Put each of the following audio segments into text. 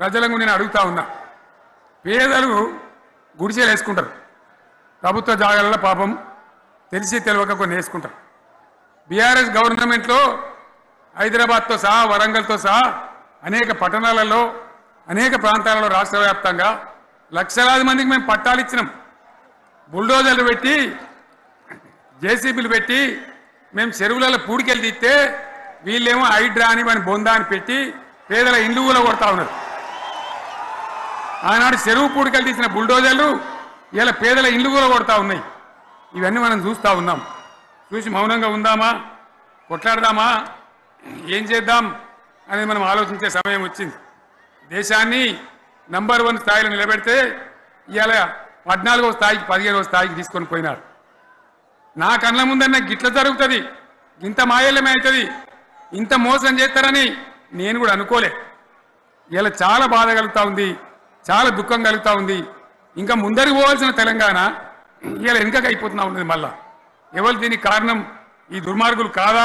ప్రజలకు నేను అడుగుతా ఉన్నా. పేదలు గుడిసెలు వేసుకుంటారు, ప్రభుత్వ జాగాలలో పాపం తెలిసి తెలియక కొన్ని వేసుకుంటారు. బీఆర్ఎస్ గవర్నమెంట్లో హైదరాబాద్తో సహా వరంగల్తో సహా అనేక పట్టణాలలో అనేక ప్రాంతాలలో రాష్ట్ర వ్యాప్తంగా లక్షలాది మందికి మేము పట్టాలు ఇచ్చినాం. బుల్డోజర్లు పెట్టి జేసీబీలు పెట్టి మేము చెరువులలో పూడికెళ్ళి తీస్తే వీళ్ళేమో హైడ్రా అని మన బొందా అని పెట్టి పేదల ఇండ్లు కూడా కొడతా ఉన్నారు. ఆనాడు చెరువు పూడికెళ్ళి తీసిన బుల్డోజర్లు ఇలా పేదల ఇండ్లు కూడా కొడతా ఉన్నాయి. ఇవన్నీ మనం చూస్తూ ఉన్నాం. చూసి మౌనంగా ఉందామా, కొట్లాడదామా, ఏం చేద్దాం అనేది మనం ఆలోచించే సమయం వచ్చింది. దేశాన్ని నంబర్ 1 స్థాయిలో నిలబెడితే ఇవాళ 14వ స్థాయికి 15వ స్థాయికి తీసుకొని పోయినారు. నా కళ్ళ ముందన్న గిట్ల జరుగుతుంది, ఇంత మాయల్యమే అవుతుంది, ఇంత మోసం చేస్తారని నేను కూడా అనుకోలే. ఇలా చాలా బాధ కలుగుతూ ఉంది, చాలా దుఃఖం కలుగుతూ ఉంది. ఇంకా ముందరికి పోవాల్సిన తెలంగాణ ఇలా వెనుకకి అయిపోతున్నా ఉన్నది. మళ్ళా ఎవరు దీనికి కారణం? ఈ దుర్మార్గులు కాదా?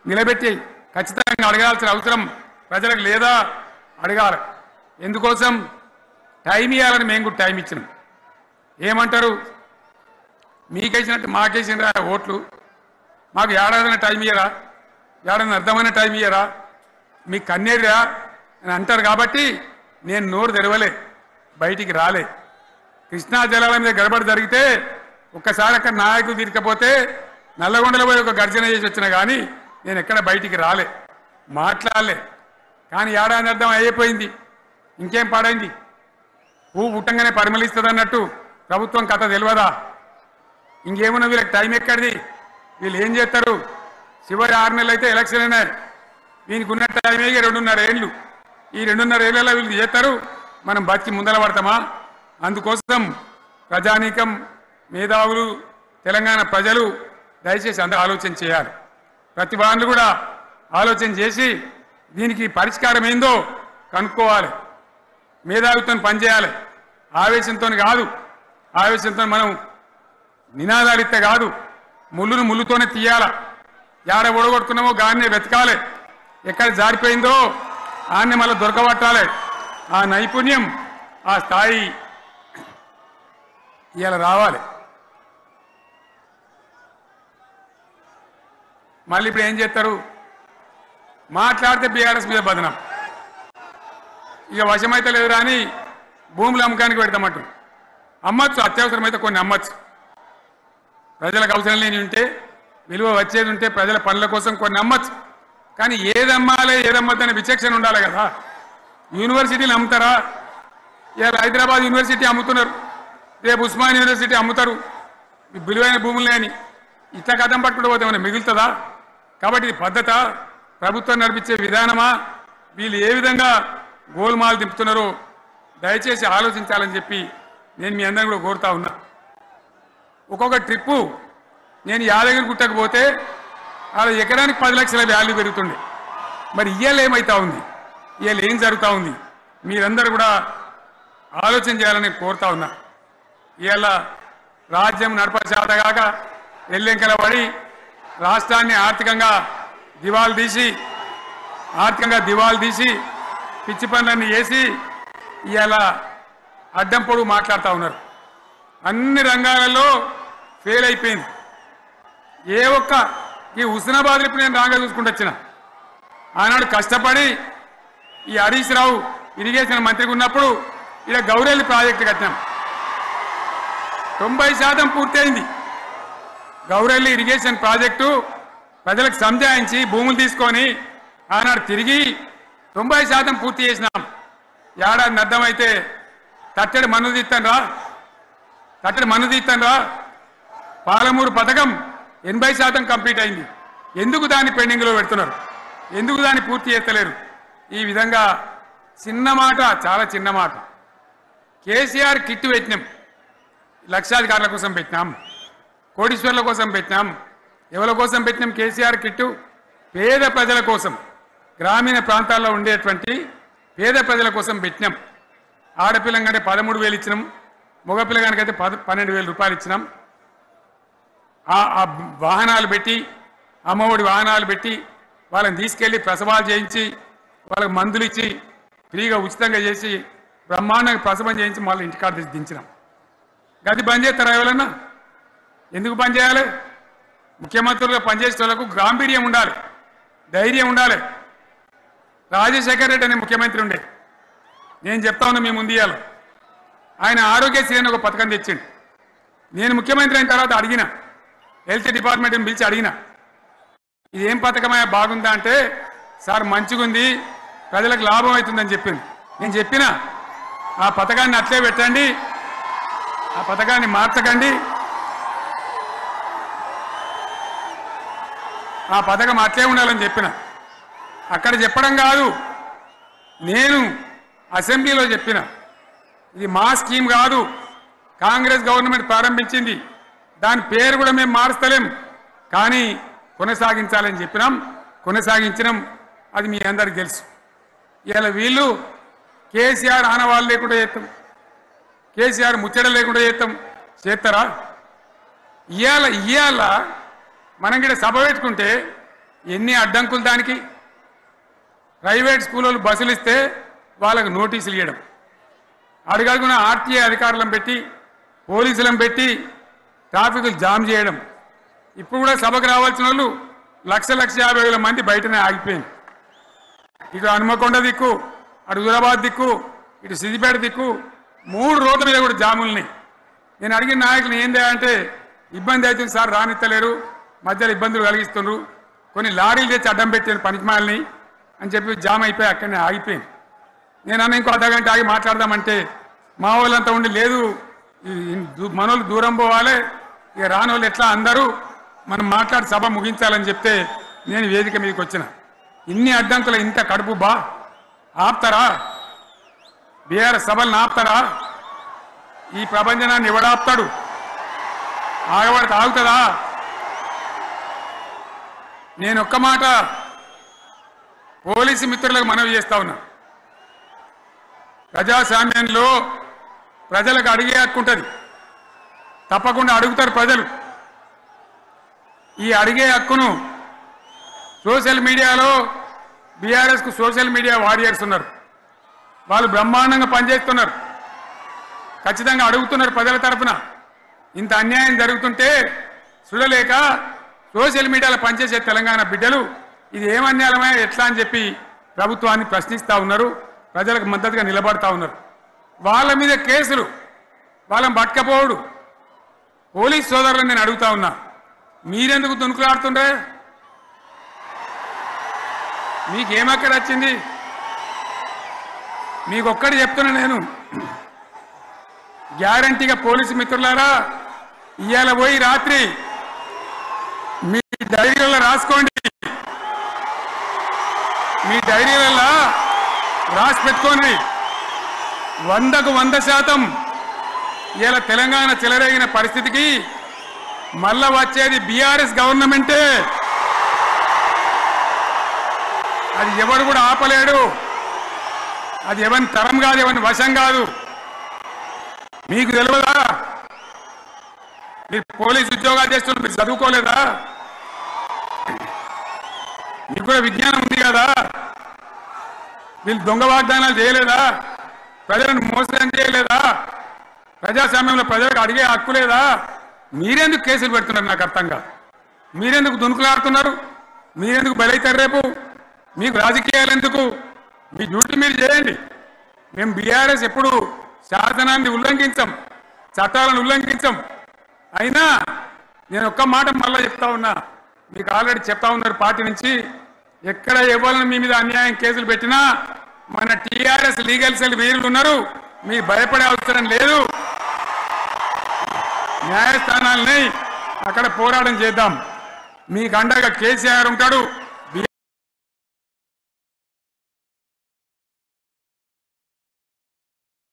నిలబెట్టి ఖచ్చితంగా అడగాల్సిన అవసరం ప్రజలకు లేదా? అడగాలి. ఎందుకోసం? టైం ఇవ్వాలని మేము కూడా టైం ఇచ్చినాం. ఏమంటారు? మీకేసినట్టు మాకేసినరా ఓట్లు, మాకు ఏడాదైన టైం ఇయ్యరా, ఏడాది అర్థమైన టైం ఇయ్యరా, మీకు కన్నేరురా అని అంటారు. కాబట్టి నేను నోరు తెరవలే, బయటికి రాలే. కృష్ణా జలాల మీద గడబడి జరిగితే ఒక్కసారి అక్కడ నాయకులు తీరకపోతే నల్లగొండలో పోయి ఒక గర్జన చేసి వచ్చినా కానీ నేను ఎక్కడ బయటికి రాలే, మాట్లాడలే. కానీ ఏడాది అర్థం అయిపోయింది, ఇంకేం పాడైంది? పువ్వు పుట్టంగానే పరిమళిస్తుంది అన్నట్టు ప్రభుత్వం కథ తెలియదా? ఇంకేమన్నా వీళ్ళకి టైం ఎక్కడిది? వీళ్ళు ఏం చేస్తారు? చివరి 6 నెలలు అయితే ఎలక్షన్ అయినాయి. వీనికి ఉన్న టైం 2.5 ఏళ్ళు. ఈ 2.5 ఏళ్ళలో వీళ్ళు చేస్తారు, మనం బతికి ముందల పడతామా? అందుకోసం ప్రజానీకం, మేధావులు, తెలంగాణ ప్రజలు దయచేసి అందరూ ఆలోచన చేయాలి. ప్రతి వాళ్ళు కూడా ఆలోచన చేసి దీనికి పరిష్కారం ఏందో కనుక్కోవాలి. మేధావితో పనిచేయాలి, ఆవేశంతో కాదు. ఆవేశంతో మనం నినాదాలు ఇస్తే కాదు, ముళ్ళును ముళ్ళుతోనే తీయాల. ఏడ ఒడగొట్టుకున్నామో గాన్నే వెతకాలి, ఎక్కడ జారిపోయిందో ఆన్నే మళ్ళీ దొరకబట్టాలి. ఆ నైపుణ్యం, ఆ స్థాయి ఇవాళ రావాలి. మళ్ళీ ఇప్పుడు ఏం చేస్తారు? మాట్లాడితే బీఆర్ఎస్ మీద బదనం, ఇక వశమైతే లేదు రాని భూములు అమ్మకానికి పెడతామంటు. అమ్మచ్చు, అత్యవసరమైతే కొన్ని అమ్మచ్చు. ప్రజలకు అవసరం లేని ఉంటే, విలువ వచ్చేది ఉంటే, ప్రజల పనుల కోసం కొన్ని అమ్మచ్చు. కానీ ఏదమ్మాలి ఏదమ్మద్దని విచక్షణ ఉండాలి కదా. యూనివర్సిటీలు అమ్ముతారా? ఇవాళ హైదరాబాద్ యూనివర్సిటీ అమ్ముతున్నారు, రేపు ఉస్మాన్ యూనివర్సిటీ అమ్ముతారు. విలువైన భూములే అని ఇట్లా కథం పట్టుకుంటూ పోతే ఏమైనా మిగులుతుందా? కాబట్టి ఇది పద్ధత, ప్రభుత్వం నడిపించే విధానమా? వీళ్ళు ఏ విధంగా గోల్మాలు దింపుతున్నారో దయచేసి ఆలోచించాలని చెప్పి నేను మీ అందరిని కూడా కోరుతా ఉన్నా. ఒక్కొక్క ట్రిప్పు నేను యాదగిరి గుట్టకు పోతే అలా ఎకరానికి 10 లక్షల వాల్యూ పెరుగుతుండే. మరి ఇవాళ ఏమవుతా ఉంది? ఇవాళ ఏం జరుగుతూ ఉంది? మీరందరూ కూడా ఆలోచన చేయాలని కోరుతా ఉన్నా. ఇవాళ రాజ్యం నడపచేతగాక ఎల్లెంకల పడి రాష్ట్రాన్ని ఆర్థికంగా దివాలు తీసి పిచ్చి పనులన్నీ వేసి ఇవాళ అడ్డం పొడుగు మాట్లాడుతూ ఉన్నారు. అన్ని రంగాలలో ఫెయిల్ అయిపోయింది. ఏ ఒక్క ఈ హుస్నాబాద్ ఇప్పుడు నేను రాగా చూసుకుంటూ వచ్చిన ఆనాడు కష్టపడి ఈ హరీష్ రావు ఇరిగేషన్ మంత్రిగా ఉన్నప్పుడు ఇలా గౌరెల్లి ప్రాజెక్టు కట్టినాం. 90% పూర్తయింది. గౌరెల్లి ఇరిగేషన్ ప్రాజెక్టు ప్రజలకు సంజాయించి భూములు తీసుకొని ఆనాడు తిరిగి 90% పూర్తి చేసినాం. ఏడాది అర్థమైతే తట్టెడు మన్ను తీస్తాను రా. పాలమూరు పథకం 80% కంప్లీట్ అయింది. ఎందుకు దాన్ని పెండింగ్లో పెడుతున్నారు? ఎందుకు దాన్ని పూర్తి చేస్తలేరు? ఈ విధంగా చిన్న మాట, చాలా చిన్న మాట. కేసీఆర్ కిట్ పెట్టినాం, లక్షాధికారుల కోసం పెట్టినాం, కోటీశ్వర్ల కోసం పెట్టినాం. ఎవరి కోసం పెట్టినాం కేసీఆర్ కిట్టు? పేద ప్రజల కోసం, గ్రామీణ ప్రాంతాల్లో ఉండేటువంటి పేద ప్రజల కోసం పెట్టినాం. ఆడపిల్లగానే 13,000 ఇచ్చినాం, మగపిల్లగానికైతే 12,000 రూపాయలు ఇచ్చినాం. ఆ వాహనాలు పెట్టి, అమ్మఒడి వాహనాలు పెట్టి వాళ్ళని తీసుకెళ్లి ప్రసవాలు చేయించి వాళ్ళకి మందులు ఇచ్చి ఫ్రీగా ఉచితంగా చేసి బ్రహ్మాండంగా ప్రసవం చేయించి మళ్ళీ ఇంటికాడ తెచ్చి దించినాం. గది బంద్ చేస్తారా ఎవరన్నా? ఎందుకు బంద్ చేయాలి? ముఖ్యమంత్రులుగా పనిచేసే వాళ్ళకు గాంభీర్యం ఉండాలి, ధైర్యం ఉండాలి. రాజశేఖర రెడ్డి అనే ముఖ్యమంత్రి ఉండే, నేను చెప్తా ఉన్నా మీ ముందు ఇయ్యాల. ఆయన ఆరోగ్యశ్రీ అని ఒక పథకం తెచ్చిండు. నేను ముఖ్యమంత్రి అయిన తర్వాత అడిగిన, హెల్త్ డిపార్ట్మెంట్ని పిలిచి అడిగిన, ఇది ఏం పథకమయ్యా బాగుందా అంటే, సార్ మంచిగుంది, ప్రజలకు లాభం అవుతుందని చెప్పింది. నేను చెప్పిన ఆ పథకాన్ని అట్లే పెట్టండి, ఆ పథకాన్ని మార్చకండి, ఆ పథకం అట్లే ఉండాలని చెప్పిన. అక్కడ చెప్పడం కాదు, నేను అసెంబ్లీలో చెప్పిన, ఇది మా స్కీమ్ కాదు, కాంగ్రెస్ గవర్నమెంట్ ప్రారంభించింది, దాని పేరు కూడా మేము మారుస్తలేం, కానీ కొనసాగించాలని చెప్పినాం, కొనసాగించినాం. అది మీ అందరికి తెలుసు. ఇలా వీళ్ళు కేసీఆర్ ఆనవాళ్ళు లేకుండా చేస్తాం, కేసీఆర్ ముచ్చట లేకుండా చేస్తారా? ఇవాళ మనం కూడా సభ పెట్టుకుంటే ఎన్ని అడ్డంకులు దానికి. ప్రైవేట్ స్కూళ్ళు బస్సులు ఇస్తే వాళ్ళకు నోటీసులు ఇవ్వడం, అడుగడుగున ఆర్టీఏ అధికారులను పెట్టి పోలీసులను పెట్టి ట్రాఫిక్లు జామ్ చేయడం. ఇప్పుడు కూడా సభకు రావాల్సిన వాళ్ళు 1,50,000 మంది బయటనే ఆగిపోయింది. ఇటు హనుమకొండ దిక్కు, అటు హుజరాబాద్ దిక్కు, ఇటు సిద్దిపేట దిక్కు 3 రోడ్ల మీద కూడా జాములున్నాయి. నేను అడిగిన నాయకులు ఏందే అంటే, ఇబ్బంది అవుతుంది సార్, రానిత్తలేరు, మధ్యలో ఇబ్బందులు కలిగిస్తున్నారు, కొన్ని లారీలు తెచ్చి అడ్డం పెట్టాను పనికిమాలని అని చెప్పి జామ్ అయిపోయి అక్కడనే ఆగిపోయింది. నేను అన్న ఇంకో అర్ధగంట ఆగి మాట్లాడదామంటే మా వాళ్ళంతా ఉండి, లేదు మనోళ్ళు దూరం పోవాలి, ఇక రాని వాళ్ళు ఎట్లా అందరూ మనం మాట్లాడి సభ ముగించాలని చెప్తే నేను వేదిక మీదకి వచ్చిన. ఇన్ని అడ్డంకులు, ఇంత కడుపు ఆపుతారా? బీఆర్ఎస్ సభలను ఆపుతారా? ఈ ప్రపంచనాన్ని ఎవడాపుతాడు? ఆగబడితే ఆగుతుందా? నేను ఒక్క మాట పోలీసు మిత్రులకు మనవి చేస్తా ఉన్నా, ప్రజాస్వామ్యంలో ప్రజలకు అడిగే హక్కు ఉంటుంది, తప్పకుండా అడుగుతారు ప్రజలు. ఈ అడిగే హక్కును సోషల్ మీడియాలో బీఆర్ఎస్కు సోషల్ మీడియా వారియర్స్ ఉన్నారు, వాళ్ళు బ్రహ్మాండంగా పనిచేస్తున్నారు, ఖచ్చితంగా అడుగుతున్నారు ప్రజల తరఫున. ఇంత అన్యాయం జరుగుతుంటే చూడలేక సోషల్ మీడియాలో పనిచేసే తెలంగాణ బిడ్డలు ఇది ఏమన్యాయమే ఎట్లా అని చెప్పి ప్రభుత్వాన్ని ప్రశ్నిస్తూ ఉన్నారు, ప్రజలకు మద్దతుగా నిలబడతా ఉన్నారు. వాళ్ళ మీద కేసులు, వాళ్ళని పట్టుకపోవడు. పోలీస్ సోదరులను నేను అడుగుతా ఉన్నా, మీరెందుకు దునుకులాడుతుండే? మీకేమక్కడ వచ్చింది? మీకు ఒక్కటి చెప్తున్నా నేను, గ్యారంటీగా పోలీసు మిత్రులారా, ఇవాళ పోయి రాత్రి మీ డైరీలలో రాసుకోండి, మీ డైరీలలో రాసి పెట్టుకోండి. 100కు 100% ఇలా తెలంగాణ చెలరేగిన పరిస్థితికి మళ్ళా వచ్చేది బీఆర్ఎస్ గవర్నమెంటే. అది ఎవరు కూడా ఆపలేడు, అది ఎవరి తరం కాదు, ఎవరి వశం కాదు. మీకు తెలియదా? మీరు పోలీసు ఉద్యోగాలు చేస్తున్నారు, మీరు చదువుకోలేదా? మీకు కూడా విజ్ఞానం ఉంది కదా? వీళ్ళు దొంగ వాగ్దానాలు చేయలేదా? ప్రజలను మోసం చేయలేదా? ప్రజాస్వామ్యంలో ప్రజలకు అడిగే హక్కు లేదా? మీరెందుకు కేసులు పెడుతున్నారు? నాకు అర్థం కాదు. మీరెందుకు దునుకులాడుతున్నారు? మీరెందుకు బలైతారు? రేపు మీకు రాజకీయాలు ఎందుకు? మీ డ్యూటీ మీరు చేయండి. మేము బీఆర్ఎస్ ఎప్పుడు శాసనాన్ని ఉల్లంఘించాం, చట్టాలను ఉల్లంఘించాం. అయినా నేను ఒక్క మాట మళ్ళీ చెప్తా ఉన్నా, మీకు ఆల్రెడీ చెప్తా ఉన్నారు పార్టీ నుంచి, ఎక్కడ ఎవరిని మీ మీద అన్యాయం కేసులు పెట్టినా మన టీఆర్ఎస్ లీగల్ సెల్ వీరులు ఉన్నారు, మీకు భయపడే అవసరం లేదు. న్యాయస్థానాలని అక్కడ పోరాటం చేద్దాం. మీకు అండగా కేసీఆర్ ఉంటాడు.